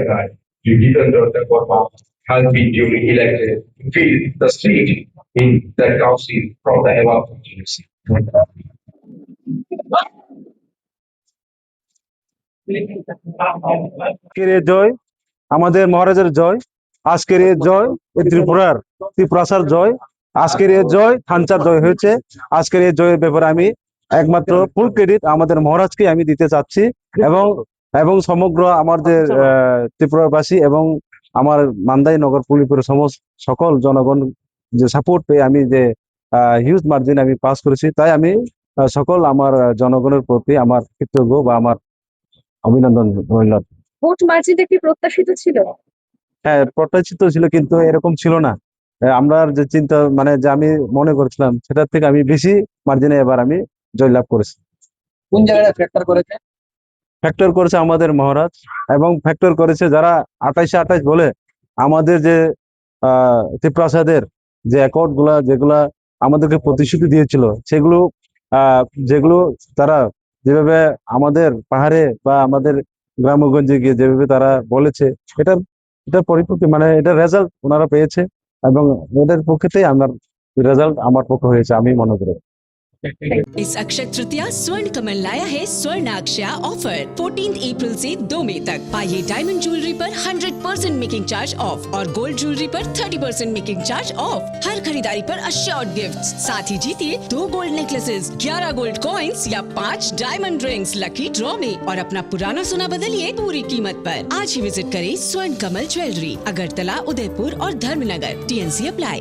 Rai, Jitendra Verma has been duly elected to fill the seat in that council from the above constituency. আজকের এই জয় আমাদের মহারাজের জয়, আজকের এই জয় এই ত্রিপুরাসার জয়, আজকের এই জয় থানচার জয় হয়েছে। আজকের এই জয়ের ব্যাপারে আমি একমাত্র ফুল ক্রেডিট আমাদের মহারাজকে আমি দিতে চাচ্ছি এবং এবং সমগ্র আমাদের ত্রিপুরাবাসী এবং আমার মান্দাই নগর পুলিপুরের সমস্ত সকল জনগণ যে সাপোর্ট পেয়ে আমি যে হিউজ মার্জিন আমি পাস করেছি, তাই আমি সকল আমার জনগণের প্রতি আমার কৃতজ্ঞ বা আমার অভিনন্দন রইল। ভোট মার্জিনটা কি প্রত্যাশিত ছিল? হ্যাঁ, প্রত্যাশিত ছিল, কিন্তু এরকম ছিল না। আমরা যে চিন্তা মানে যে আমি মনে করছিলাম সেটার থেকে আমি বেশি মার্জিনে এবার আমি জয়লাভ করেছি। কোন জায়গায় ফ্যাক্টর করেছে? ফ্যাক্টর করেছে আমাদের মহারাজ এবং ফ্যাক্টর করেছে যারা 28-28 বলে আমাদের যে ত্রিপ্রাসাদের যে অ্যাকর্ড গুলা যেগুলা আমাদেরকে প্রতিশ্রুতি দিয়েছিল সেগুলো যেগুলো তারা যেভাবে আমাদের পাহাড়ে বা আমাদের গ্রামগঞ্জে গিয়ে যেভাবে তারা বলেছে এটা পরিপক্ষ মানে এটা রেজাল্ট ওনারা পেয়েছে এবং ওদের পক্ষেতেই আমার রেজাল্ট আমার পক্ষে হয়েছে আমি মনে করি। इस अक्षय तृतीया स्वर्ण कमल लाया है स्वर्ण अक्षया ऑफर 14 अप्रैल से 2 मई तक। पाइए डायमंड ज्वेलरी पर 100% मेकिंग चार्ज ऑफ और गोल्ड ज्वेलरी पर 30% मेकिंग चार्ज ऑफ। हर खरीदारी पर अश्योर्ड गिफ्ट्स, साथ ही जीतिए 2 गोल्ड नेकलेसेस, 11 गोल्ड कॉइन्स या 5 डायमंड रिंग्स लकी ड्रॉ में और अपना पुराना सोना बदलिए पूरी कीमत पर। आज ही विजिट करें स्वर्ण कमल ज्वेलरी, अगरतला, उदयपुर और धर्मनगर। TNC apply.